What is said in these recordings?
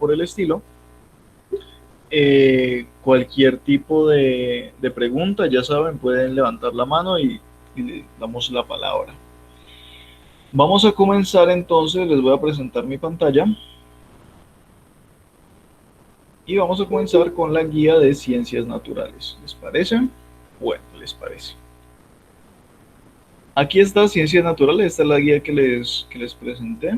por el estilo. Cualquier tipo de pregunta, ya saben, pueden levantar la mano y le damos la palabra. Vamos a comenzar entonces, les voy a presentar mi pantalla y vamos a comenzar con la guía de ciencias naturales. ¿Les parece? Bueno, les parece. Aquí está Ciencias Naturales, esta es la guía que les presenté.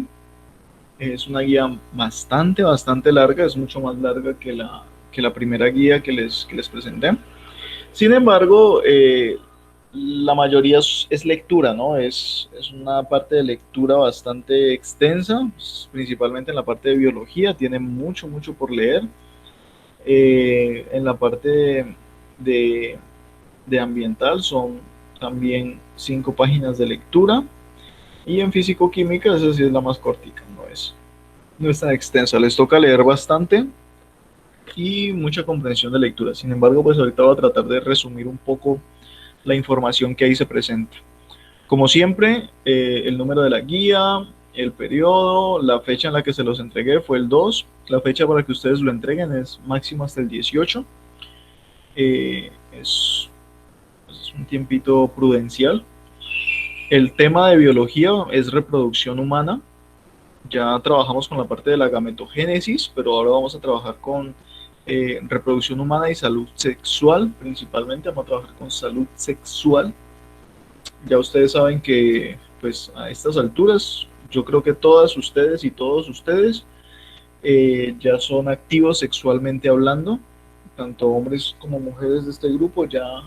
Es una guía bastante larga, es mucho más larga que la primera guía que les presenté. Sin embargo, la mayoría es lectura, ¿no? Es una parte de lectura bastante extensa, principalmente en la parte de biología, tiene mucho por leer. En la parte de, de ambiental son también 5 páginas de lectura. Y en físico-química, esa sí es la más cortica, no es tan extensa. Les toca leer bastante y mucha comprensión de lectura. Sin embargo, pues ahorita voy a tratar de resumir un poco la información que ahí se presenta. Como siempre, el número de la guía, el periodo, la fecha en la que se los entregué fue el 2. La fecha para que ustedes lo entreguen es máximo hasta el 18. Es un tiempito prudencial. El tema de biología es reproducción humana. Ya trabajamos con la parte de la gametogénesis, pero ahora vamos a trabajar con reproducción humana y salud sexual. Principalmente vamos a trabajar con salud sexual. Ya ustedes saben que pues a estas alturas yo creo que todas ustedes y todos ustedes ya son activos sexualmente hablando, tanto hombres como mujeres de este grupo ya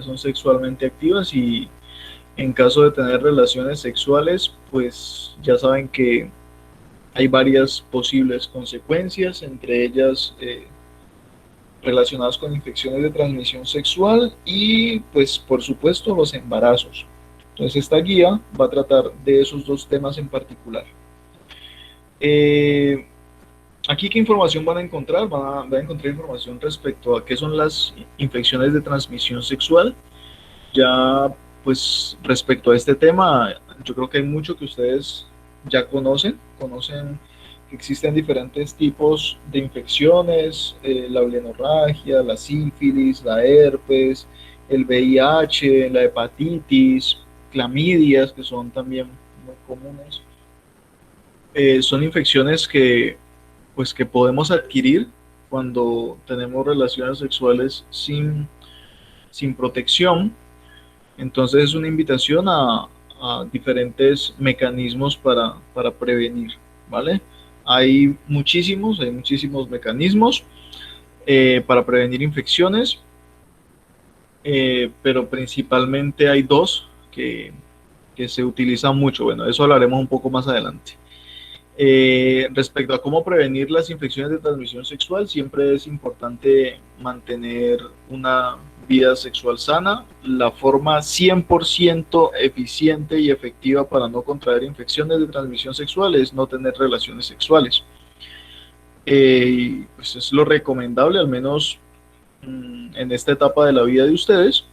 son sexualmente activas y en caso de tener relaciones sexuales pues ya saben que hay varias posibles consecuencias, entre ellas relacionadas con infecciones de transmisión sexual y pues por supuesto los embarazos. Entonces esta guía va a tratar de esos dos temas en particular. Eh, Aquí, ¿qué información van a encontrar? Van a encontrar información respecto a qué son las infecciones de transmisión sexual. Ya, pues, respecto a este tema, yo creo que hay mucho que ustedes ya conocen que existen diferentes tipos de infecciones, la blenorragia, la sífilis, la herpes, el VIH, la hepatitis, clamidias, que son también muy comunes. Son infecciones que podemos adquirir cuando tenemos relaciones sexuales sin protección. Entonces es una invitación a diferentes mecanismos para prevenir, ¿vale? Hay muchísimos mecanismos para prevenir infecciones, pero principalmente hay dos que se utilizan mucho. Bueno, eso hablaremos un poco más adelante. Respecto a cómo prevenir las infecciones de transmisión sexual, siempre es importante mantener una vida sexual sana. La forma 100% eficiente y efectiva para no contraer infecciones de transmisión sexual es no tener relaciones sexuales. Pues es lo recomendable, al menos en esta etapa de la vida de ustedes,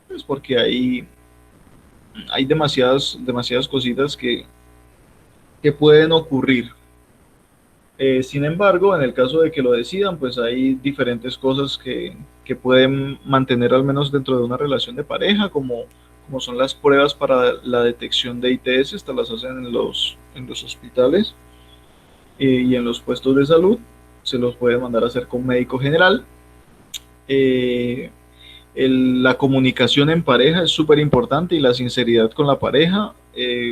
pues porque hay demasiadas cositas que pueden ocurrir. Sin embargo, en el caso de que lo decidan, pues hay diferentes cosas que pueden mantener al menos dentro de una relación de pareja, como son las pruebas para la detección de ITS, estas las hacen en los hospitales y en los puestos de salud, se los puede mandar a hacer con médico general. Eh, la comunicación en pareja es súper importante y la sinceridad con la pareja.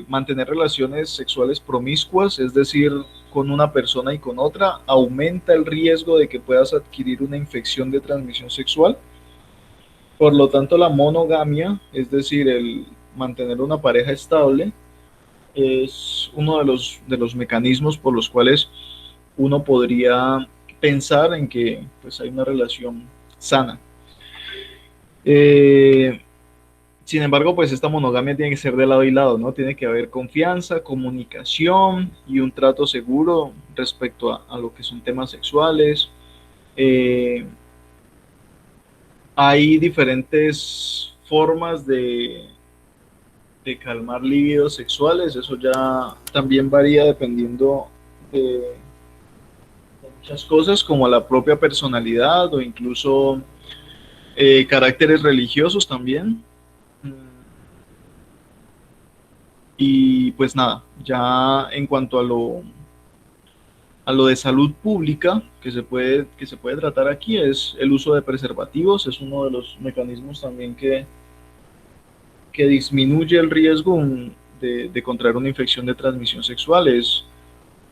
Mantener relaciones sexuales promiscuas, es decir, con una persona y con otra, aumenta el riesgo de que puedas adquirir una infección de transmisión sexual. Por lo tanto, la monogamia, es decir, el mantener una pareja estable, es uno de los mecanismos por los cuales uno podría pensar en que pues, hay una relación sana. Eh, Sin embargo, pues esta monogamia tiene que ser de lado y lado, ¿no? Tiene que haber confianza, comunicación y un trato seguro respecto a lo que son temas sexuales. Eh, Hay diferentes formas de calmar libidos sexuales, eso ya también varía dependiendo de, muchas cosas como la propia personalidad o incluso caracteres religiosos también. Mm, Y pues nada, ya en cuanto a lo de salud pública que se puede tratar aquí es el uso de preservativos, es uno de los mecanismos también que disminuye el riesgo de contraer una infección de transmisión sexual. Es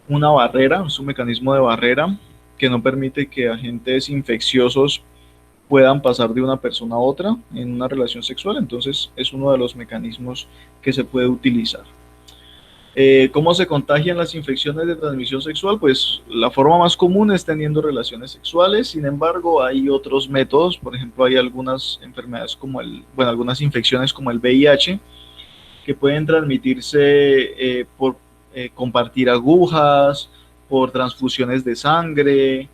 una barrera, es un mecanismo de barrera que no permite que agentes infecciosos puedan pasar de una persona a otra en una relación sexual, entonces es uno de los mecanismos que se puede utilizar. ¿Cómo se contagian las infecciones de transmisión sexual? Pues la forma más común es teniendo relaciones sexuales, sin embargo hay otros métodos, por ejemplo hay algunas enfermedades como bueno, algunas infecciones como el VIH que pueden transmitirse por compartir agujas, por transfusiones de sangre,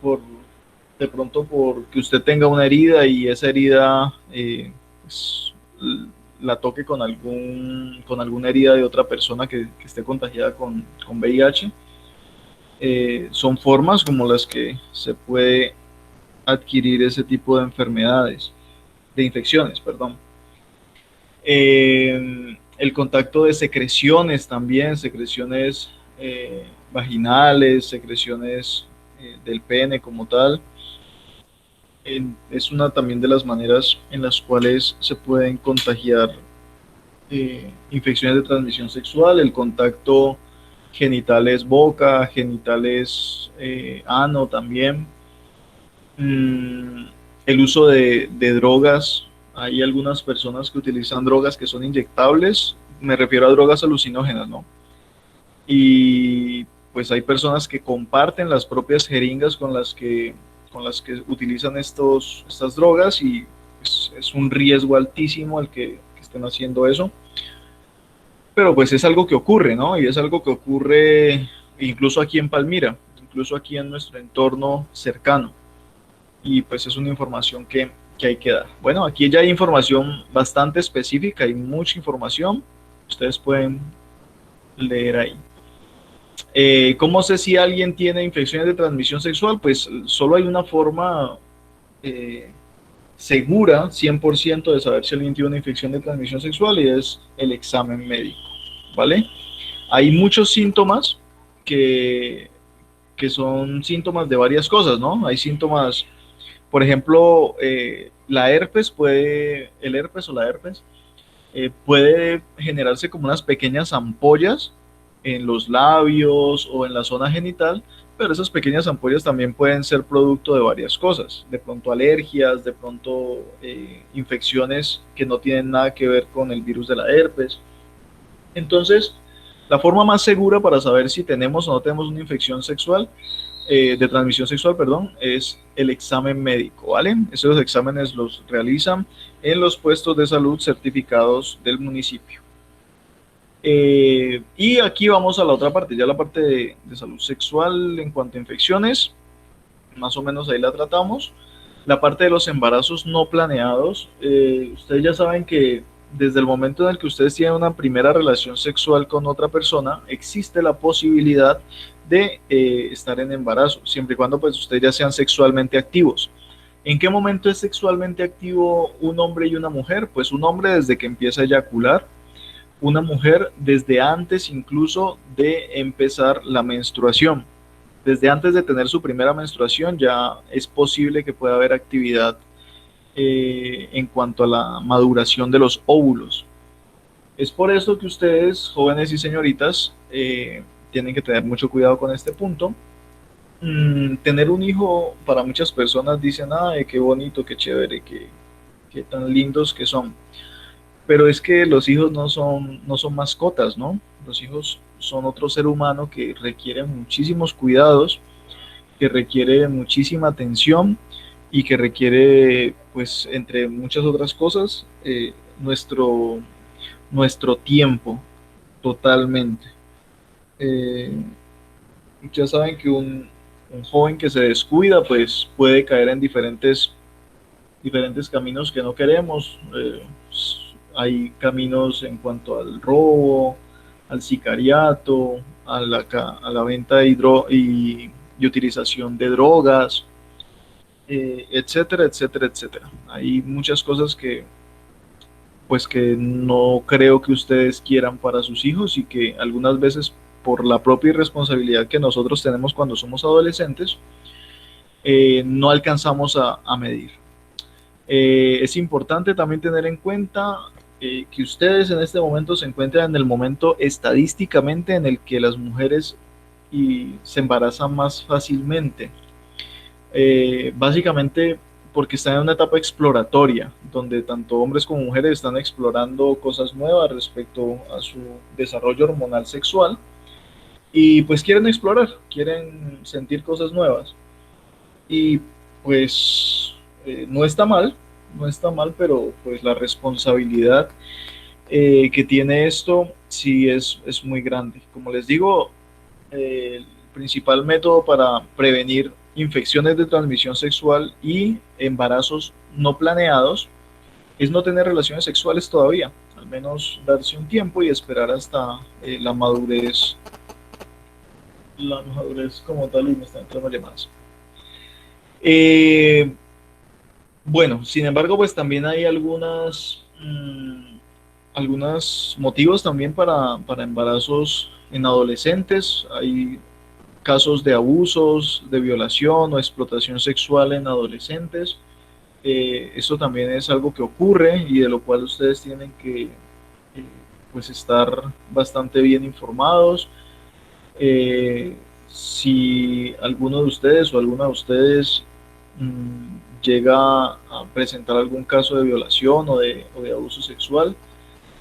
por de pronto porque usted tenga una herida y esa herida pues, la toque con alguna herida de otra persona que esté contagiada con VIH. Son formas como las que se puede adquirir ese tipo de enfermedades, de infecciones, perdón. El contacto de secreciones también, secreciones vaginales, secreciones del pene como tal, es una también de las maneras en las cuales se pueden contagiar infecciones de transmisión sexual. El contacto genitales boca, genitales ano también. Mm, el uso de drogas. Hay algunas personas que utilizan drogas que son inyectables. Me refiero a drogas alucinógenas, ¿no? Y pues hay personas que comparten las propias jeringas con las que utilizan estas drogas y pues, es un riesgo altísimo el que estén haciendo eso. Pero pues es algo que ocurre, ¿no? Y es algo que ocurre incluso aquí en Palmira, incluso aquí en nuestro entorno cercano. Y pues es una información que hay que dar. Bueno, aquí ya hay información bastante específica, hay mucha información. Ustedes pueden leer ahí. ¿Cómo sé si alguien tiene infecciones de transmisión sexual? Pues solo hay una forma eh, segura, 100% de saber si alguien tiene una infección de transmisión sexual y es el examen médico, ¿vale? Hay muchos síntomas que, que son síntomas de varias cosas, ¿no? Hay síntomas, por ejemplo, el herpes o la herpes puede generarse como unas pequeñas ampollas en los labios o en la zona genital, pero esas pequeñas ampollas también pueden ser producto de varias cosas, de pronto alergias, de pronto infecciones que no tienen nada que ver con el virus de la herpes. Entonces, la forma más segura para saber si tenemos o no tenemos una infección sexual, de transmisión sexual, perdón, es el examen médico, ¿vale? Esos exámenes los realizan en los puestos de salud certificados del municipio. Y aquí vamos a la otra parte, ya la parte de salud sexual en cuanto a infecciones, más o menos ahí la tratamos. La parte de los embarazos no planeados, ustedes ya saben que desde el momento en el que ustedes tienen una primera relación sexual con otra persona, existe la posibilidad de estar en embarazo, siempre y cuando pues ustedes ya sean sexualmente activos. ¿En qué momento es sexualmente activo un hombre y una mujer? Pues un hombre desde que empieza a eyacular, una mujer desde antes incluso de empezar la menstruación. Desde antes de tener su primera menstruación ya es posible que pueda haber actividad en cuanto a la maduración de los óvulos. Es por eso que ustedes, jóvenes y señoritas, tienen que tener mucho cuidado con este punto. Tener un hijo para muchas personas dicen, ay, qué bonito, qué chévere, qué tan lindos que son. Pero es que los hijos no son mascotas, ¿no? Los hijos son otro ser humano que requiere muchísimos cuidados, que requiere muchísima atención y que requiere, pues, entre muchas otras cosas, nuestro tiempo totalmente. Eh, ya saben que un joven que se descuida, pues, puede caer en diferentes caminos que no queremos. Hay caminos en cuanto al robo, al sicariato, a la venta de y utilización de drogas, etcétera, etcétera, etcétera. Hay muchas cosas que pues que no creo que ustedes quieran para sus hijos y que algunas veces por la propia irresponsabilidad que nosotros tenemos cuando somos adolescentes, no alcanzamos a medir. Es importante también tener en cuenta que ustedes en este momento se encuentran en el momento estadísticamente en el que las mujeres se embarazan más fácilmente. Básicamente porque están en una etapa exploratoria, donde tanto hombres como mujeres están explorando cosas nuevas respecto a su desarrollo hormonal sexual y pues quieren explorar, quieren sentir cosas nuevas. Y pues no está mal, no está mal, pero pues la responsabilidad que tiene esto sí es muy grande. Como les digo, el principal método para prevenir infecciones de transmisión sexual y embarazos no planeados es no tener relaciones sexuales todavía, al menos darse un tiempo y esperar hasta la madurez como tal y me están entrando llamadas. Eh, bueno, sin embargo, pues también hay algunos motivos también para embarazos en adolescentes. Hay casos de abusos, de violación o explotación sexual en adolescentes. Esto también es algo que ocurre y de lo cual ustedes tienen que pues estar bastante bien informados. Si alguno de ustedes o alguna de ustedes llega a presentar algún caso de violación o de abuso sexual,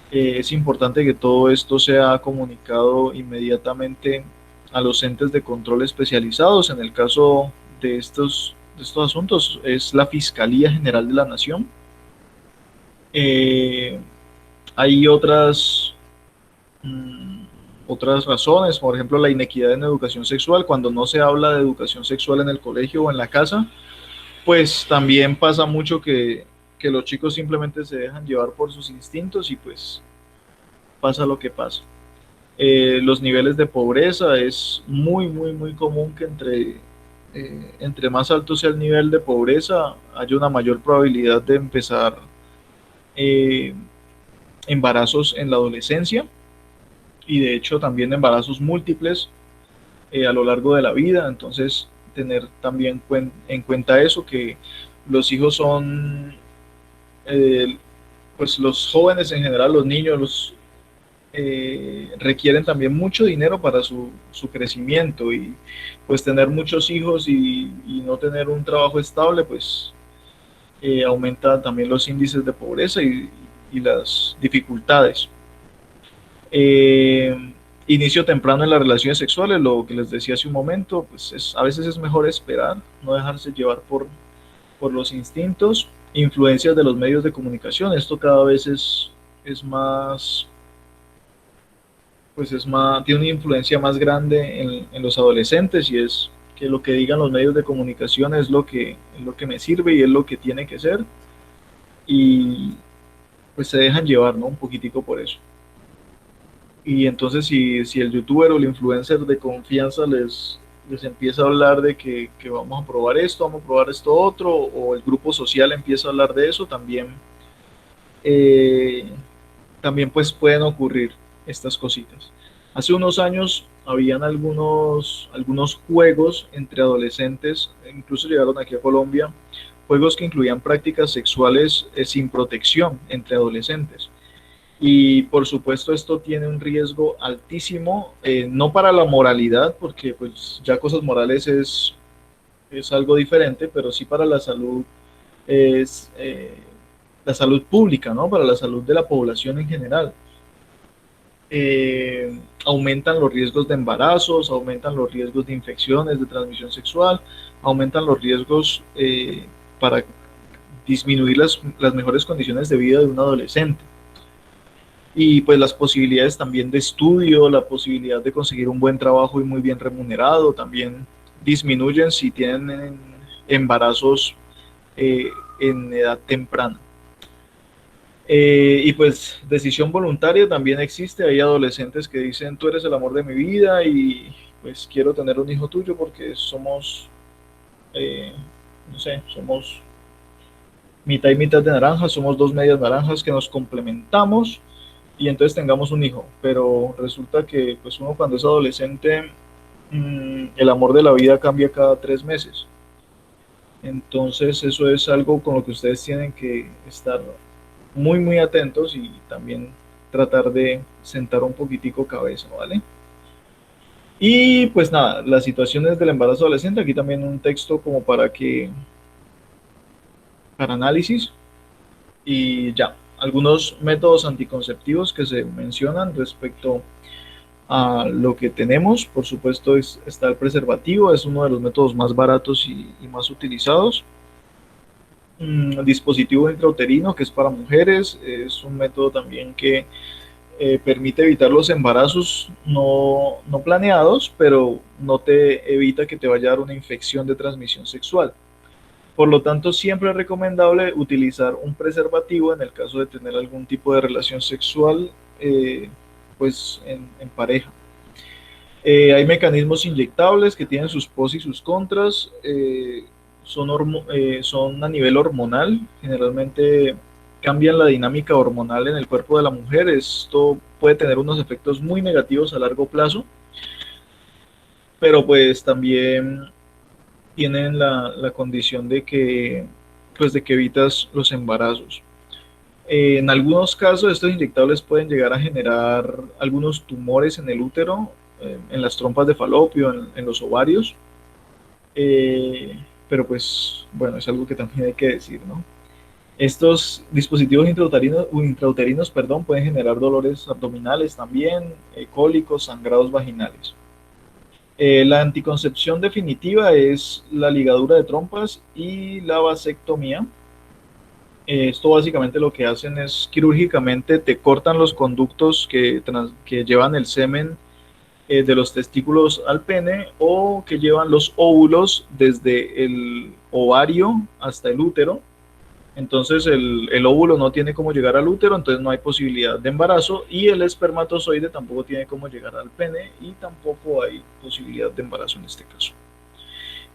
es importante que todo esto sea comunicado inmediatamente a los entes de control especializados. En el caso de estos asuntos es la Fiscalía General de la Nación. Eh, Hay otras razones, por ejemplo, la inequidad en educación sexual. Cuando no se habla de educación sexual en el colegio o en la casa, pues también pasa mucho que los chicos simplemente se dejan llevar por sus instintos y pues pasa lo que pasa. Los niveles de pobreza es muy, muy, muy común que entre más alto sea el nivel de pobreza, haya una mayor probabilidad de empezar eh, embarazos en la adolescencia y de hecho también embarazos múltiples a lo largo de la vida. Entonces, tener también en cuenta eso, que los hijos son, eh, pues los jóvenes en general, los niños, requieren también mucho dinero para su crecimiento y pues tener muchos hijos y no tener un trabajo estable, pues aumenta también los índices de pobreza y las dificultades. Eh, Inicio temprano en las relaciones sexuales, lo que les decía hace un momento, pues a veces es mejor esperar, no dejarse llevar por los instintos, influencias de los medios de comunicación. Esto cada vez es más, pues es más, tiene una influencia más grande en los adolescentes y es que lo que digan los medios de comunicación es lo que me sirve y es lo que tiene que ser y pues se dejan llevar, ¿no? Un poquitico por eso. Y entonces si el youtuber o el influencer de confianza les empieza a hablar de que vamos a probar esto otro, o el grupo social empieza a hablar de eso, eh, también pues pueden ocurrir estas cositas. Hace unos años habían algunos juegos entre adolescentes, incluso llegaron aquí a Colombia, juegos que incluían prácticas sexuales sin protección entre adolescentes. Y por supuesto esto tiene un riesgo altísimo, no para la moralidad, porque pues ya cosas morales es algo diferente, pero sí para la salud, es la salud pública, ¿no? Para la salud de la población en general. Aumentan los riesgos de embarazos, aumentan los riesgos de infecciones de transmisión sexual, aumentan los riesgos para disminuir las mejores condiciones de vida de un adolescente. Y pues las posibilidades también de estudio, la posibilidad de conseguir un buen trabajo y muy bien remunerado también disminuyen si tienen embarazos en edad temprana. Y pues decisión voluntaria también existe. Hay adolescentes que dicen, tú eres el amor de mi vida y pues quiero tener un hijo tuyo porque somos, eh, no sé, somos mitad y mitad de naranjas, somos dos medias naranjas que nos complementamos y entonces tengamos un hijo. Pero resulta que pues uno cuando es adolescente, el amor de la vida cambia cada 3 meses. Entonces eso es algo con lo que ustedes tienen que estar muy muy atentos y también tratar de sentar un poquitico cabeza, ¿vale? Y pues nada, las situaciones del embarazo adolescente, aquí también un texto como para análisis y ya, algunos métodos anticonceptivos que se mencionan respecto a lo que tenemos, por supuesto está el preservativo, es uno de los métodos más baratos y más utilizados. Dispositivo intrauterino que es para mujeres, es un método también que permite evitar los embarazos no planeados, pero no te evita que te vaya a dar una infección de transmisión sexual. Por lo tanto, siempre es recomendable utilizar un preservativo en el caso de tener algún tipo de relación sexual pues en pareja. Hay mecanismos inyectables que tienen sus pros y sus contras. Son a nivel hormonal. Generalmente cambian la dinámica hormonal en el cuerpo de la mujer. Esto puede tener unos efectos muy negativos a largo plazo, pero pues también tienen la condición pues de que evitas los embarazos. En algunos casos, estos inyectables pueden llegar a generar algunos tumores en el útero, en las trompas de falopio, en los ovarios. Pero pues, bueno, es algo que también hay que decir, ¿no? Estos dispositivos intrauterinos, perdón, pueden generar dolores abdominales también, cólicos, sangrados vaginales. La anticoncepción definitiva es la ligadura de trompas y la vasectomía. Esto básicamente lo que hacen es quirúrgicamente te cortan los conductos que llevan el semen de los testículos al pene o que llevan los óvulos desde el ovario hasta el útero. Entonces el óvulo no tiene cómo llegar al útero, entonces no hay posibilidad de embarazo y el espermatozoide tampoco tiene cómo llegar al pene y tampoco hay posibilidad de embarazo en este caso.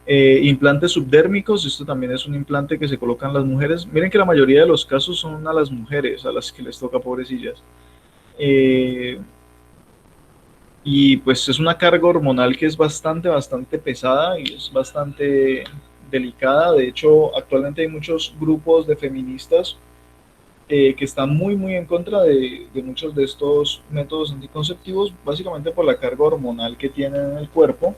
Implantes subdérmicos, esto también es un implante que se colocan las mujeres. Miren que la mayoría de los casos son a las mujeres a las que les toca, pobrecillas. Eh, y pues es una carga hormonal que es bastante pesada y es bastante delicada. De hecho, actualmente hay muchos grupos de feministas que están muy en contra de muchos de estos métodos anticonceptivos, básicamente por la carga hormonal que tienen en el cuerpo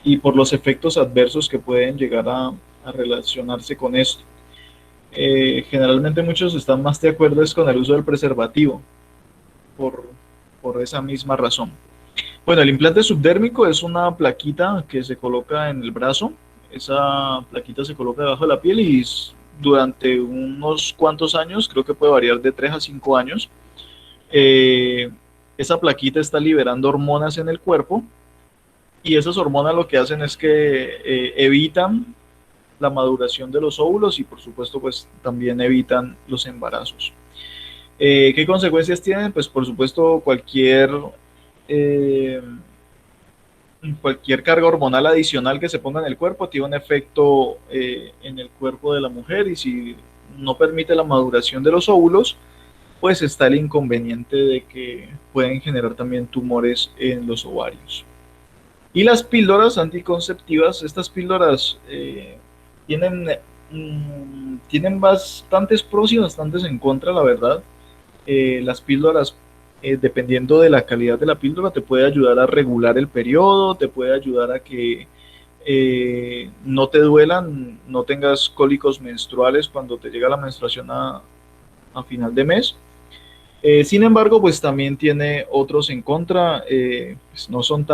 y por los efectos adversos que pueden llegar a relacionarse con esto. Generalmente muchos están más de acuerdo es con el uso del preservativo por, por esa misma razón. Bueno, el implante subdérmico es una plaquita que se coloca en el brazo. Esa plaquita se coloca debajo de la piel y durante unos cuantos años, creo que puede variar de 3 a 5 años, eh, esa plaquita está liberando hormonas en el cuerpo y esas hormonas lo que hacen es que evitan la maduración de los óvulos y por supuesto pues también evitan los embarazos. ¿Qué consecuencias tienen? Pues por supuesto eh, cualquier carga hormonal adicional que se ponga en el cuerpo tiene un efecto en el cuerpo de la mujer y si no permite la maduración de los óvulos, pues está el inconveniente de que pueden generar también tumores en los ovarios. Y las píldoras anticonceptivas, estas píldoras tienen, tienen bastantes pros y bastantes en contra, la verdad. Las píldoras, dependiendo de la calidad de la píldora, te puede ayudar a regular el periodo, te puede ayudar a que no te duelan, no tengas cólicos menstruales cuando te llega la menstruación a final de mes. Sin embargo, pues también tiene otros en contra, pues no son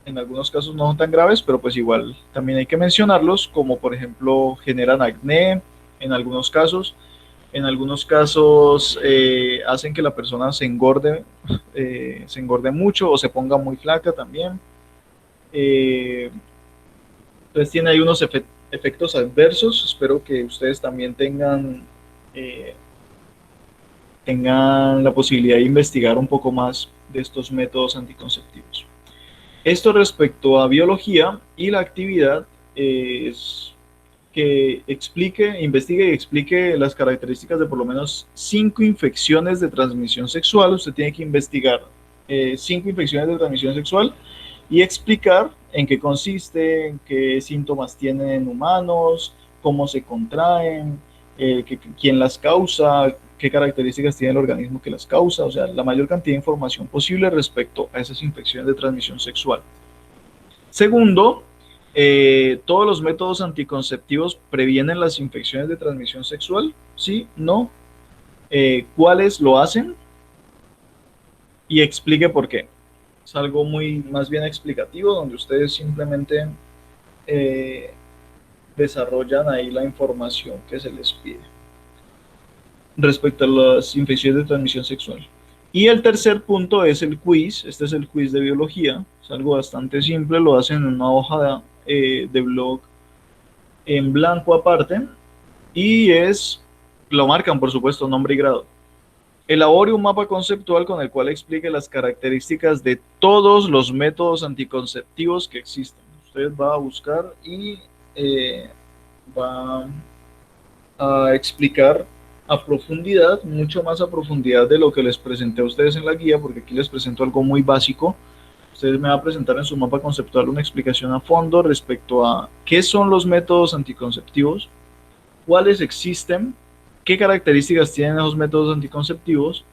en algunos casos no son tan graves, pero pues igual también hay que mencionarlos, como por ejemplo generan acné en algunos casos hacen que la persona se engorde mucho o se ponga muy flaca también. Eh, entonces tiene ahí unos efectos adversos, espero que ustedes también tengan tengan la posibilidad de investigar un poco más de estos métodos anticonceptivos. Esto respecto a biología, y la actividad es que explique, investigue y explique las características de por lo menos 5 infecciones de transmisión sexual. Usted tiene que investigar 5 infecciones de transmisión sexual y explicar en qué consiste, qué síntomas tienen en humanos, cómo se contraen, quién las causa, qué características tiene el organismo que las causa, o sea, la mayor cantidad de información posible respecto a esas infecciones de transmisión sexual. Segundo, ¿todos los métodos anticonceptivos previenen las infecciones de transmisión sexual? ¿Sí? ¿No? ¿Cuáles lo hacen? Y explique por qué. Es algo muy más bien explicativo, donde ustedes simplemente eh, desarrollan ahí la información que se les pide respecto a las infecciones de transmisión sexual. Y el tercer punto es el quiz. Este es el quiz de biología. Es algo bastante simple, lo hacen en una hoja de blog en blanco aparte, y lo marcan por supuesto nombre y grado. Elabore un mapa conceptual con el cual explique las características de todos los métodos anticonceptivos que existen. Usted va a buscar y va a explicar a profundidad, mucho más a profundidad de lo que les presenté a ustedes en la guía, porque aquí les presento algo muy básico. Ustedes me van a presentar en su mapa conceptual una explicación a fondo respecto a qué son los métodos anticonceptivos, cuáles existen, qué características tienen esos métodos anticonceptivos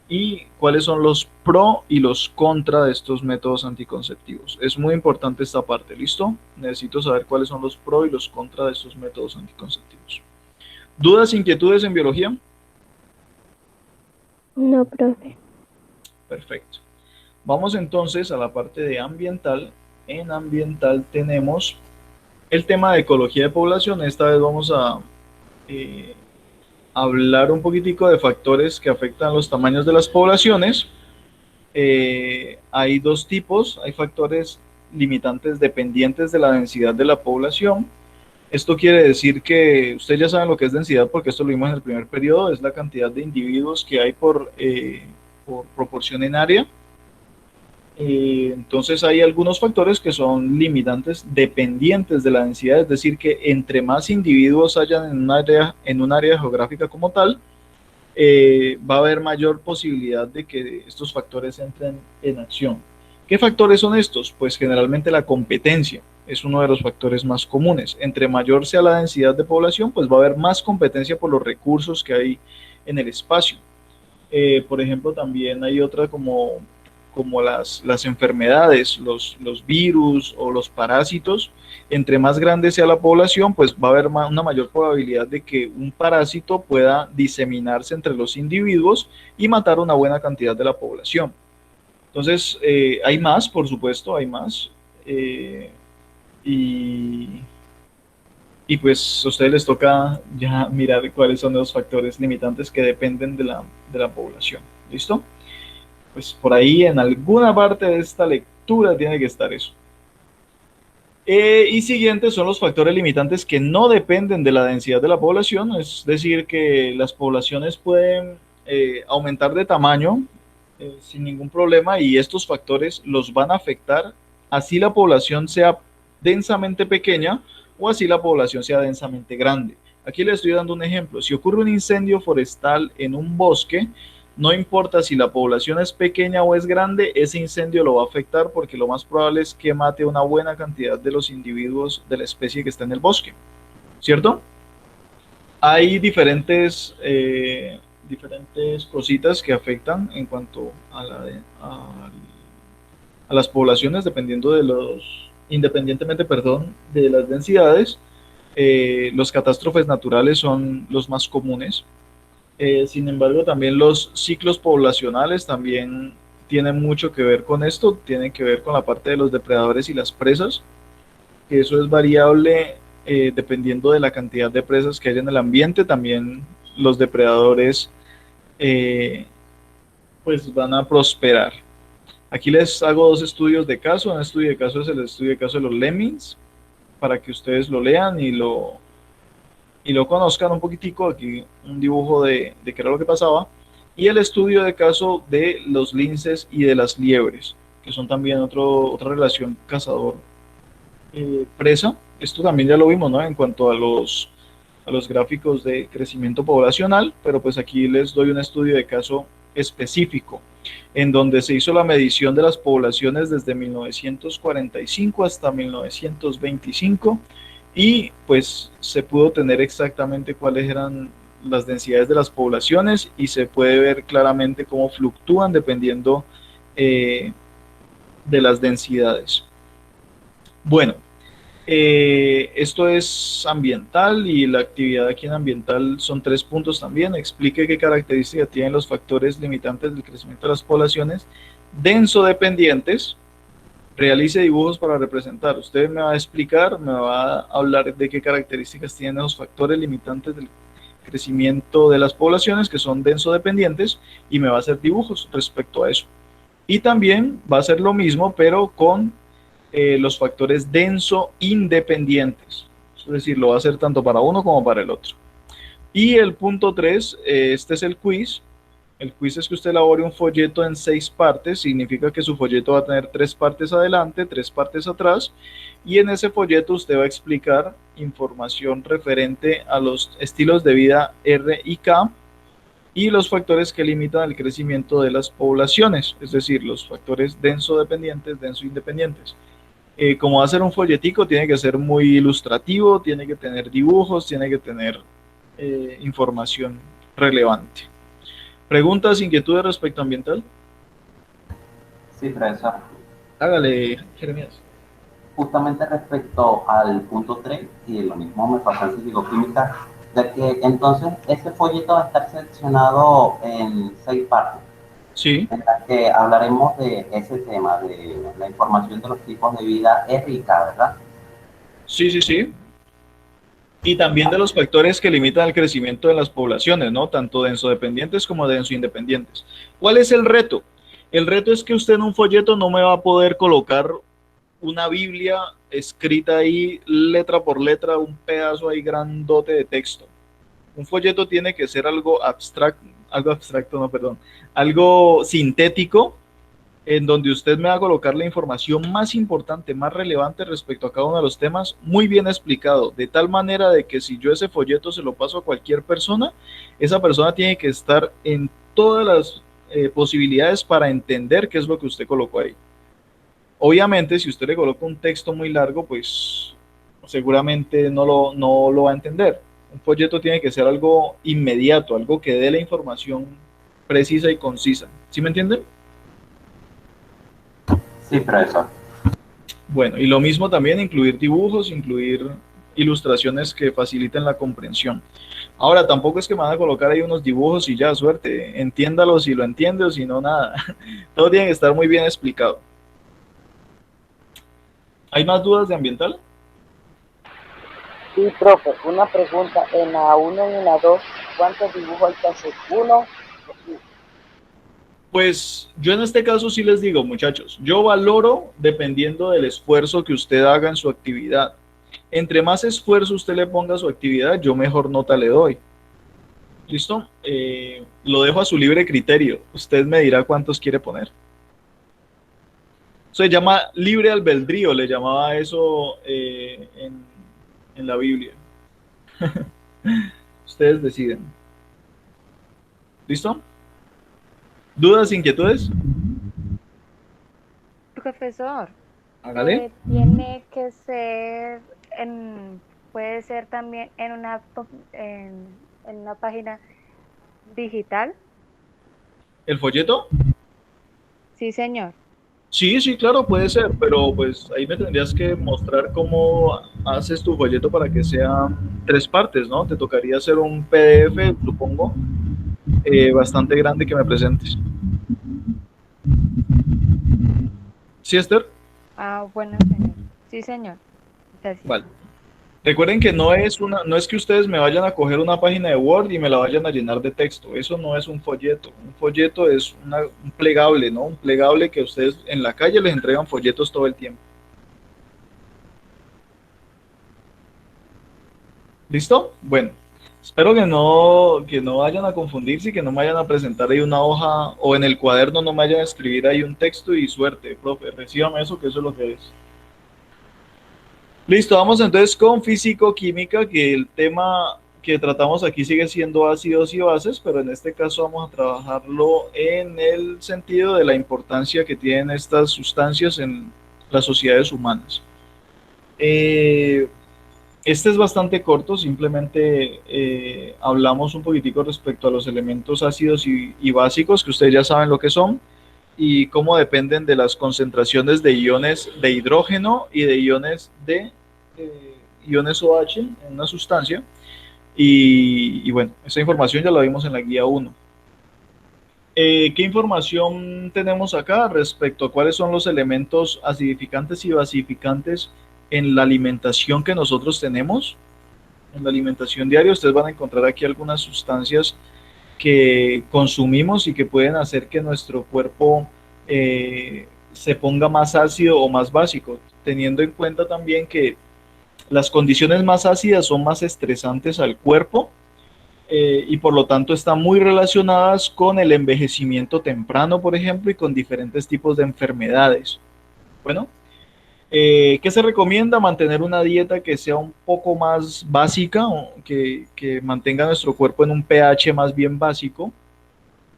y cuáles son los pro y los contra de estos métodos anticonceptivos. Es muy importante esta parte, ¿listo? Necesito saber cuáles son los pro y los contra de estos métodos anticonceptivos. ¿Dudas, inquietudes en biología? No, profe. Perfecto. Vamos entonces a la parte de ambiental. En ambiental tenemos el tema de ecología de población. Esta vez vamos a hablar un poquitico de factores que afectan los tamaños de las poblaciones. Hay dos tipos. Hay factores limitantes dependientes de la densidad de la población. Esto quiere decir que ustedes ya saben lo que es densidad, porque esto lo vimos en el primer periodo. Es la cantidad de individuos que hay por proporción en área. Entonces hay algunos factores que son limitantes dependientes de la densidad, es decir, que entre más individuos hayan en un área geográfica como tal, va a haber mayor posibilidad de que estos factores entren en acción. ¿Qué factores son estos? Pues generalmente la competencia es uno de los factores más comunes. Entre mayor sea la densidad de población, pues va a haber más competencia por los recursos que hay en el espacio. Por ejemplo, también hay otra como las enfermedades, los virus o los parásitos. Entre más grande sea la población, pues va a haber una mayor probabilidad de que un parásito pueda diseminarse entre los individuos y matar una buena cantidad de la población. Entonces, hay más, por supuesto, hay más. eh, y, y pues a ustedes les toca ya mirar cuáles son los factores limitantes que dependen de la población. ¿Listo? Pues por ahí en alguna parte de esta lectura tiene que estar eso. Y siguientes son los factores limitantes que no dependen de la densidad de la población, es decir, que las poblaciones pueden aumentar de tamaño sin ningún problema, y estos factores los van a afectar así la población sea densamente pequeña o así la población sea densamente grande. Aquí le estoy dando un ejemplo. Si ocurre un incendio forestal en un bosque, no importa si la población es pequeña o es grande, ese incendio lo va a afectar, porque lo más probable es que mate una buena cantidad de los individuos de la especie que está en el bosque, ¿cierto? Hay diferentes cositas que afectan en cuanto a las poblaciones, independientemente, perdón, de las densidades. Los catástrofes naturales son los más comunes. Sin embargo, también los ciclos poblacionales también tienen mucho que ver con esto, tienen que ver con la parte de los depredadores y las presas, que eso es variable dependiendo de la cantidad de presas que hay en el ambiente. También los depredadores eh, pues van a prosperar. Aquí les hago dos estudios de caso. Un estudio de caso es el estudio de caso de los lemmings, para que ustedes lo lean y lo conozcan un poquitico. Aquí un dibujo de qué era lo que pasaba. y el estudio de caso de los linces y de las liebres, que son también otra relación cazador-presa. Esto también ya lo vimos, ¿no? En cuanto a los gráficos de crecimiento poblacional, pero pues aquí les doy un estudio de caso específico, en donde se hizo la medición de las poblaciones desde 1945 hasta 1925 y pues se pudo tener exactamente cuáles eran las densidades de las poblaciones y se puede ver claramente cómo fluctúan dependiendo eh, de las densidades. Bueno, esto es ambiental y la actividad aquí en ambiental son 3 puntos también. Explique qué características tienen los factores limitantes del crecimiento de las poblaciones denso dependientes. Realice dibujos para representar. Usted me va a explicar, me va a hablar de qué características tienen los factores limitantes del crecimiento de las poblaciones que son denso dependientes y me va a hacer dibujos respecto a eso. Y también va a hacer lo mismo, pero con los factores denso independientes. Es decir, lo va a hacer tanto para uno como para el otro. Y el punto 3, este es el quiz. El quiz es que usted elabore un folleto en 6 partes, significa que su folleto va a tener 3 partes adelante, 3 partes atrás, y en ese folleto usted va a explicar información referente a los estilos de vida R y K y los factores que limitan el crecimiento de las poblaciones, es decir, los factores denso dependientes, denso independientes. Como va a ser un folletico, tiene que ser muy ilustrativo, tiene que tener dibujos, tiene que tener información relevante. ¿Preguntas, inquietudes respecto a ambiental? Sí, profesor. Hágale, Jeremías. Justamente respecto al punto 3, y lo mismo me pasó en físico-química, de que entonces ese folleto va a estar seccionado en 6 partes, Sí, en las que hablaremos de ese tema, de la información de los tipos de vida R y K, ¿verdad? sí, sí, sí. Y también de los factores que limitan el crecimiento de las poblaciones, ¿no? Tanto denso-dependientes como denso-independientes. ¿Cuál es el reto? El reto es que usted en un folleto no me va a poder colocar una Biblia escrita ahí letra por letra, un pedazo ahí grandote de texto. Un folleto tiene que ser algo abstracto, no, perdón, algo sintético, en donde usted me va a colocar la información más importante, más relevante respecto a cada uno de los temas, muy bien explicado, de tal manera de que si yo ese folleto se lo paso a cualquier persona, esa persona tiene que estar en todas las posibilidades para entender qué es lo que usted colocó ahí. Obviamente, si usted le coloca un texto muy largo, pues seguramente no lo va a entender. Un folleto tiene que ser algo inmediato, algo que dé la información precisa y concisa. ¿Sí me entienden? Sí, profesor. Bueno, y lo mismo también incluir dibujos, incluir ilustraciones que faciliten la comprensión. Ahora, tampoco es que me van a colocar ahí unos dibujos y ya, suerte, entiéndalo si lo entiende o si no, nada. Todo tiene que estar muy bien explicado. ¿Hay más dudas de ambiental? Sí, profe, una pregunta. En la 1 y en la 2, ¿cuántos dibujos hay que hacer? ¿Uno? Pues yo en este caso sí les digo, muchachos, yo valoro dependiendo del esfuerzo que usted haga en su actividad. Entre más esfuerzo usted le ponga a su actividad, yo mejor nota le doy. ¿Listo? Lo dejo a su libre criterio. Usted me dirá cuántos quiere poner. Se llama libre albedrío, le llamaba eso en la Biblia. Ustedes deciden. ¿Listo? ¿Dudas, inquietudes? Profesor, Hágale. tiene que ser puede ser también en una página digital. ¿El folleto? Sí, señor. Sí, sí, claro, puede ser, pero pues ahí me tendrías que mostrar cómo haces tu folleto para que sea 3 partes, ¿no? Te tocaría hacer un PDF, supongo, bastante grande que me presentes. ¿Sí, Esther? Ah, bueno, señor. Sí, señor. Gracias. Vale. Recuerden que no es que ustedes me vayan a coger una página de Word y me la vayan a llenar de texto. Eso no es un folleto. Un folleto es un plegable, ¿no? Un plegable que ustedes en la calle les entregan folletos todo el tiempo. ¿Listo? Bueno, Espero que no vayan a confundirse y que no me vayan a presentar ahí una hoja o en el cuaderno no me vayan a escribir ahí un texto y suerte, profe, recíbame eso, que eso es lo que es. Listo, vamos entonces con físico-química, que el tema que tratamos aquí sigue siendo ácidos y bases, pero en este caso vamos a trabajarlo en el sentido de la importancia que tienen estas sustancias en las sociedades humanas. Este es bastante corto, simplemente hablamos un poquitico respecto a los elementos ácidos y básicos, que ustedes ya saben lo que son, y cómo dependen de las concentraciones de iones de hidrógeno y de iones OH en una sustancia. Y bueno, esa información ya la vimos en la guía 1. ¿Qué información tenemos acá respecto a cuáles son los elementos acidificantes y basificantes en la alimentación que nosotros tenemos? En la alimentación diaria ustedes van a encontrar aquí algunas sustancias que consumimos y que pueden hacer que nuestro cuerpo se ponga más ácido o más básico, teniendo en cuenta también que las condiciones más ácidas son más estresantes al cuerpo y por lo tanto están muy relacionadas con el envejecimiento temprano, por ejemplo, y con diferentes tipos de enfermedades. Bueno, ¿qué se recomienda? Mantener una dieta que sea un poco más básica, que mantenga nuestro cuerpo en un pH más bien básico.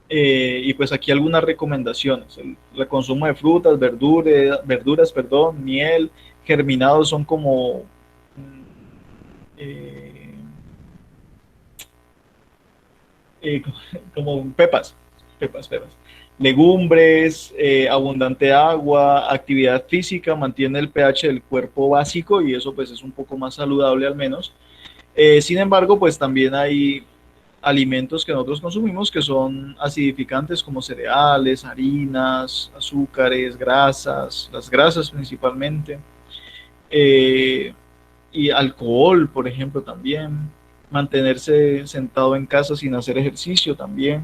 Y pues aquí algunas recomendaciones. El consumo de frutas, verduras, perdón, miel, germinados son como eh, eh, como pepas. Legumbres, abundante agua, actividad física, mantiene el pH del cuerpo básico y eso pues es un poco más saludable al menos. Sin embargo, pues también hay alimentos que nosotros consumimos que son acidificantes como cereales, harinas, azúcares, grasas, las grasas principalmente, eh, y alcohol, por ejemplo, también. Mantenerse sentado en casa sin hacer ejercicio también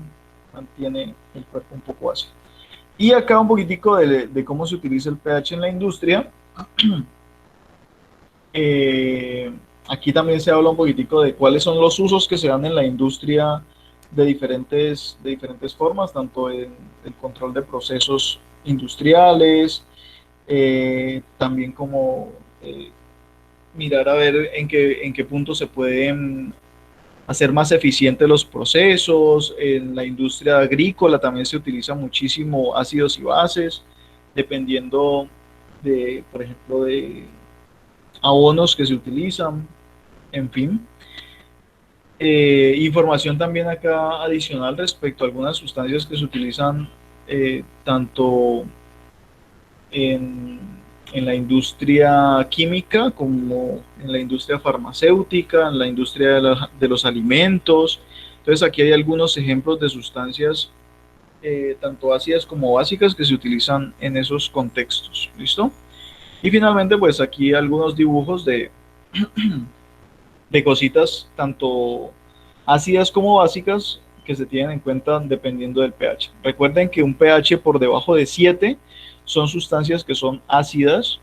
mantiene el cuerpo un poco ácido. Y acá un poquitico de cómo se utiliza el pH en la industria. Eh, Aquí también se habla un poquitico de cuáles son los usos que se dan en la industria de diferentes formas, tanto en el control de procesos industriales, también como mirar a ver en qué punto se pueden hacer más eficientes los procesos. En la industria agrícola también se utiliza muchísimo ácidos y bases, dependiendo de, por ejemplo, de abonos que se utilizan, en fin. Información también acá adicional respecto a algunas sustancias que se utilizan tanto en, en la industria química como en la industria farmacéutica, en la industria de los alimentos. Entonces aquí hay algunos ejemplos de sustancias tanto ácidas como básicas que se utilizan en esos contextos. ¿Listo? Y finalmente pues aquí algunos dibujos de cositas tanto ácidas como básicas que se tienen en cuenta dependiendo del pH. Recuerden que un pH por debajo de 7 son sustancias que son ácidas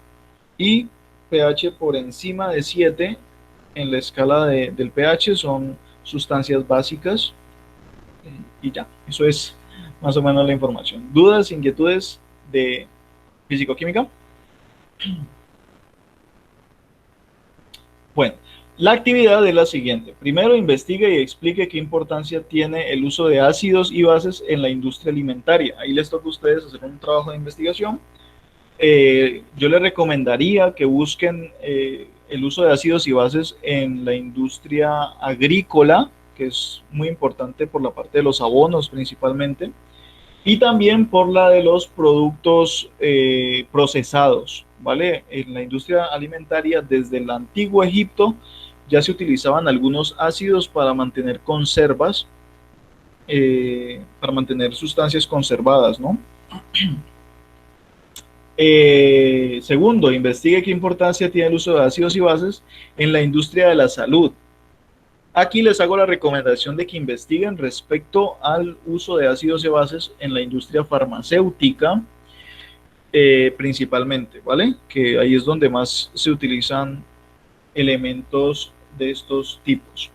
y pH por encima de 7 en la escala del pH son sustancias básicas y ya, eso es más o menos la información. ¿Dudas, inquietudes de físico-química? Bueno, la actividad es la siguiente. Primero, investigue y explique qué importancia tiene el uso de ácidos y bases en la industria alimentaria. Ahí les toca a ustedes hacer un trabajo de investigación. Yo les recomendaría que busquen el uso de ácidos y bases en la industria agrícola, que es muy importante por la parte de los abonos principalmente, y también por la de los productos procesados, ¿vale? En la industria alimentaria, desde el antiguo Egipto, ya se utilizaban algunos ácidos para mantener conservas, para mantener sustancias conservadas, ¿no? Segundo, investigue qué importancia tiene el uso de ácidos y bases en la industria de la salud. Aquí les hago la recomendación de que investiguen respecto al uso de ácidos y bases en la industria farmacéutica, principalmente, ¿vale? Que ahí es donde más se utilizan elementos de estos tipos.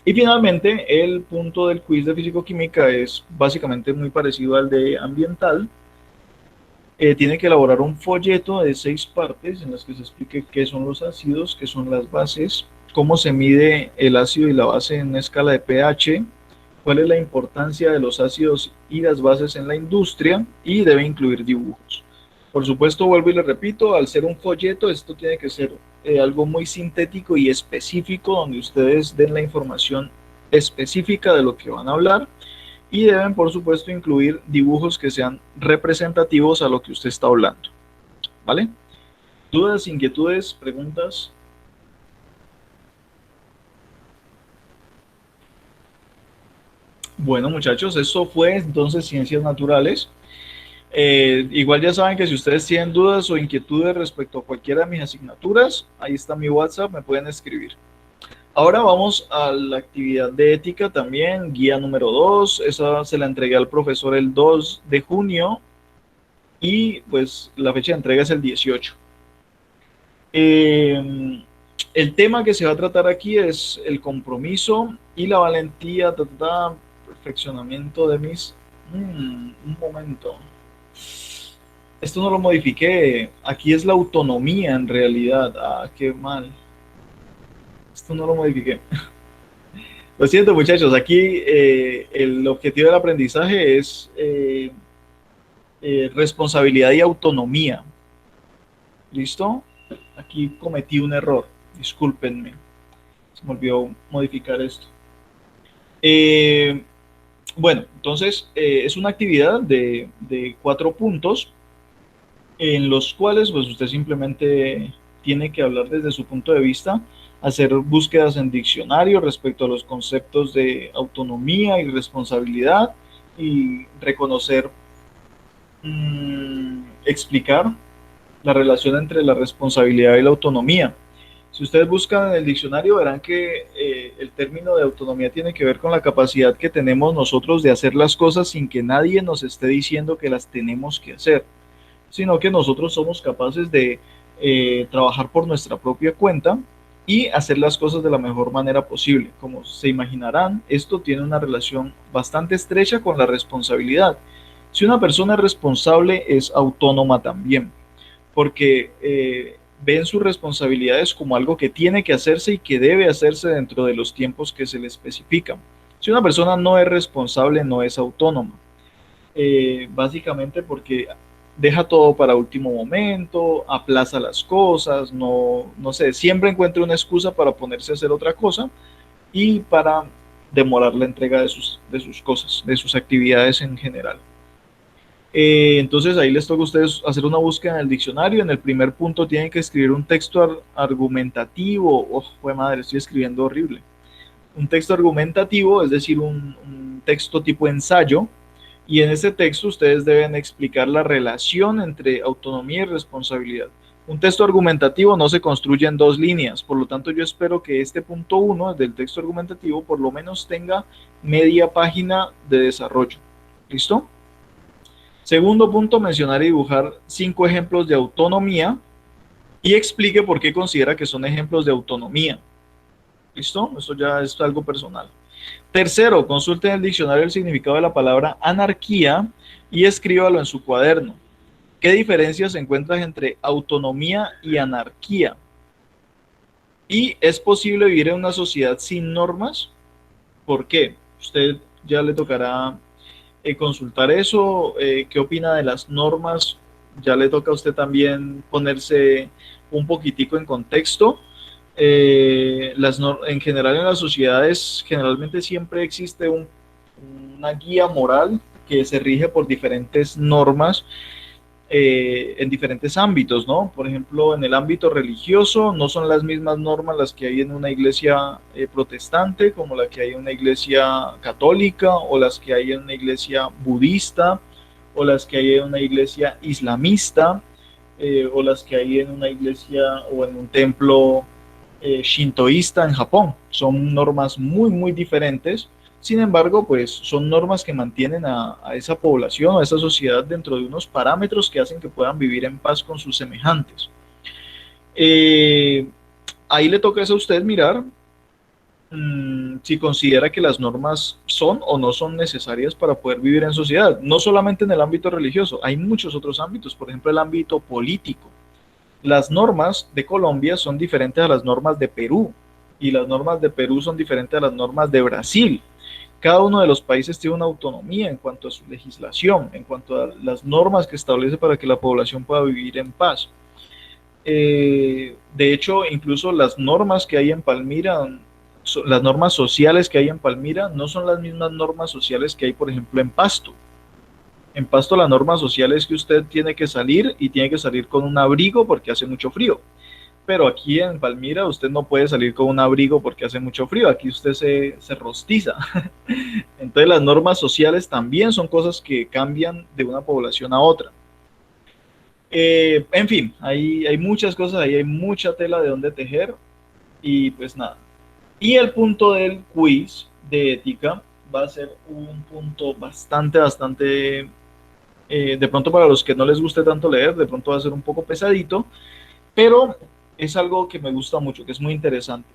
Y finalmente, el punto del quiz de físico-química es básicamente muy parecido al de ambiental. Tiene que elaborar un folleto de 6 partes en las que se explique qué son los ácidos, qué son las bases, cómo se mide el ácido y la base en una escala de pH, cuál es la importancia de los ácidos y las bases en la industria, y debe incluir dibujos. Por supuesto, vuelvo y le repito, al ser un folleto, esto tiene que ser algo muy sintético y específico, donde ustedes den la información específica de lo que van a hablar, y deben, por supuesto, incluir dibujos que sean representativos a lo que usted está hablando. ¿Vale? ¿Dudas, inquietudes, preguntas? Bueno, muchachos, esto fue entonces Ciencias Naturales. Igual ya saben que si ustedes tienen dudas o inquietudes respecto a cualquiera de mis asignaturas, ahí está mi WhatsApp, me pueden escribir. Ahora vamos a la actividad de ética también, guía número 2. Esa se la entregué al profesor el 2 de junio y pues la fecha de entrega es el 18. El tema que se va a tratar aquí es el compromiso y la valentía, perfeccionamiento de mis... un momento. Esto no lo modifiqué. Aquí es la autonomía en realidad. Ah, qué mal. Esto no lo modifiqué. Lo siento, muchachos. Aquí el objetivo del aprendizaje es responsabilidad y autonomía. ¿Listo? Aquí cometí un error. Discúlpenme. Se me olvidó modificar esto. Bueno, entonces es una actividad de 4 puntos en los cuales pues usted simplemente tiene que hablar desde su punto de vista, hacer búsquedas en diccionario respecto a los conceptos de autonomía y responsabilidad y reconocer, explicar la relación entre la responsabilidad y la autonomía. Si ustedes buscan en el diccionario verán que el término de autonomía tiene que ver con la capacidad que tenemos nosotros de hacer las cosas sin que nadie nos esté diciendo que las tenemos que hacer, sino que nosotros somos capaces de trabajar por nuestra propia cuenta y hacer las cosas de la mejor manera posible. Como se imaginarán, esto tiene una relación bastante estrecha con la responsabilidad. Si una persona es responsable, es autónoma también, porque ven sus responsabilidades como algo que tiene que hacerse y que debe hacerse dentro de los tiempos que se le especifican. Si una persona no es responsable, no es autónoma. Básicamente porque deja todo para último momento, aplaza las cosas, no sé, siempre encuentra una excusa para ponerse a hacer otra cosa y para demorar la entrega de sus cosas, de sus actividades en general. Entonces ahí les toca a ustedes hacer una búsqueda en el diccionario. En el primer punto tienen que escribir un texto argumentativo. Oh, fue madre, estoy escribiendo horrible. Un texto argumentativo, es decir, un texto tipo ensayo. Y en ese texto ustedes deben explicar la relación entre autonomía y responsabilidad. Un texto argumentativo no se construye en 2 líneas, por lo tanto yo espero que este punto 1 del texto argumentativo por lo menos tenga media página de desarrollo. ¿Listo? Segundo punto, mencionar y dibujar 5 ejemplos de autonomía y explique por qué considera que son ejemplos de autonomía. ¿Listo? Esto ya es algo personal. Tercero, consulte en el diccionario el significado de la palabra anarquía y escríbalo en su cuaderno. ¿Qué diferencias encuentras entre autonomía y anarquía? ¿Y es posible vivir en una sociedad sin normas? ¿Por qué? Usted ya le tocará consultar eso. ¿Qué opina de las normas? Ya le toca a usted también ponerse un poquitico en contexto. En general en las sociedades generalmente siempre existe una guía moral que se rige por diferentes normas en diferentes ámbitos, ¿no? Por ejemplo, en el ámbito religioso no son las mismas normas las que hay en una iglesia protestante como la que hay en una iglesia católica o las que hay en una iglesia budista o las que hay en una iglesia islamista o las que hay en una iglesia o en un templo shintoísta en Japón. Son normas muy, muy diferentes. Sin embargo, pues son normas que mantienen a esa población, a esa sociedad dentro de unos parámetros que hacen que puedan vivir en paz con sus semejantes. Ahí le toca eso a usted mirar si considera que las normas son o no son necesarias para poder vivir en sociedad, no solamente en el ámbito religioso, hay muchos otros ámbitos, por ejemplo el ámbito político. Las normas de Colombia son diferentes a las normas de Perú y las normas de Perú son diferentes a las normas de Brasil. Cada uno de los países tiene una autonomía en cuanto a su legislación, en cuanto a las normas que establece para que la población pueda vivir en paz. De hecho, incluso las normas que hay en Palmira, las normas sociales que hay en Palmira, no son las mismas normas sociales que hay, por ejemplo, en Pasto. En Pasto la norma social es que usted tiene que salir y tiene que salir con un abrigo porque hace mucho frío. Pero aquí en Palmira usted no puede salir con un abrigo porque hace mucho frío. Aquí usted se rostiza. Entonces las normas sociales también son cosas que cambian de una población a otra. En fin, hay muchas cosas, ahí hay mucha tela de donde tejer y pues nada. Y el punto del quiz de ética va a ser un punto bastante, de pronto para los que no les guste tanto leer, de pronto va a ser un poco pesadito, pero es algo que me gusta mucho, que es muy interesante.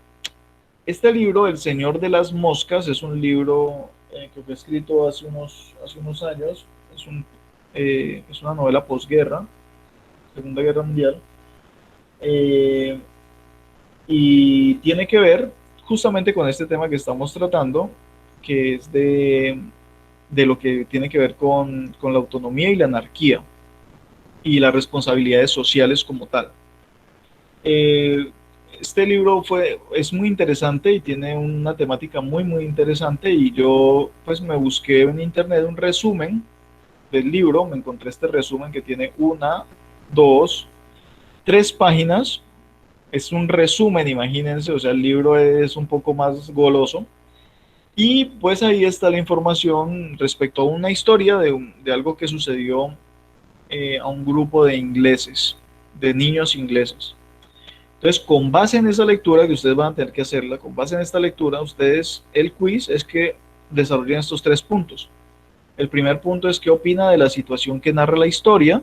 Este libro, El Señor de las Moscas, es un libro que fue escrito hace unos años, es una novela posguerra, Segunda Guerra Mundial, eh, y tiene que ver justamente con este tema que estamos tratando, que es de lo que tiene que ver con la autonomía y la anarquía y las responsabilidades sociales como tal. Eh, este libro es muy interesante y tiene una temática muy interesante y yo pues me busqué en internet un resumen del libro, me encontré este resumen que tiene una, dos, tres páginas, es un resumen, imagínense, o sea, el libro es un poco más goloso y pues ahí está la información respecto a una historia de algo que sucedió a un grupo de ingleses, de niños ingleses. Entonces, con base en esa lectura, que ustedes van a tener que hacerla, con base en esta lectura, ustedes, el quiz es que desarrollen estos tres puntos. El primer punto es qué opina de la situación que narra la historia,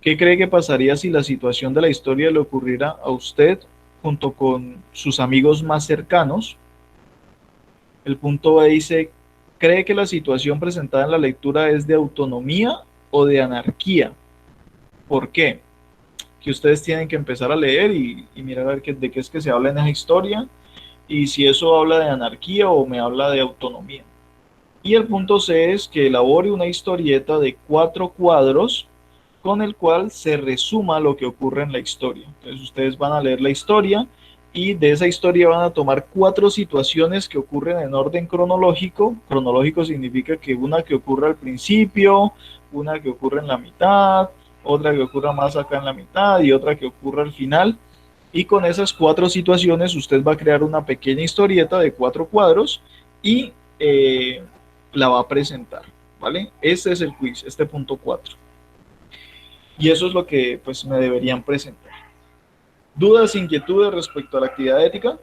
qué cree que pasaría si la situación de la historia le ocurriera a usted junto con sus amigos más cercanos. El punto B dice, ¿cree que la situación presentada en la lectura es de autonomía o de anarquía? ¿Por qué? Que ustedes tienen que empezar a leer y mirar a ver de qué es que se habla en esa historia y si eso habla de anarquía o me habla de autonomía. Y el punto C es que elabore una historieta de 4 cuadros con el cual se resuma lo que ocurre en la historia. Entonces ustedes van a leer la historia y de esa historia van a tomar 4 situaciones que ocurren en orden cronológico. Cronológico significa que una que ocurre al principio, una que ocurre en la mitad, otra que ocurra más acá en la mitad y otra que ocurra al final. Y con esas 4 situaciones usted va a crear una pequeña historieta de 4 cuadros y la va a presentar, ¿vale? Este es el quiz, este punto 4. Y eso es lo que pues me deberían presentar. ¿Dudas, inquietudes respecto a la actividad ética?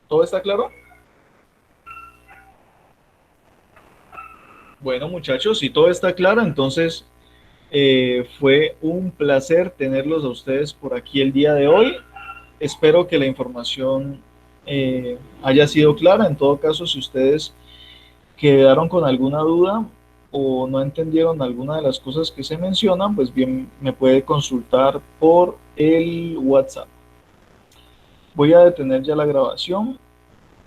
¿Todo está claro? Bueno, muchachos, si todo está claro, entonces fue un placer tenerlos a ustedes por aquí el día de hoy. Espero que la información haya sido clara. En todo caso, si ustedes quedaron con alguna duda o no entendieron alguna de las cosas que se mencionan, pues bien me puede consultar por el WhatsApp. Voy a detener ya la grabación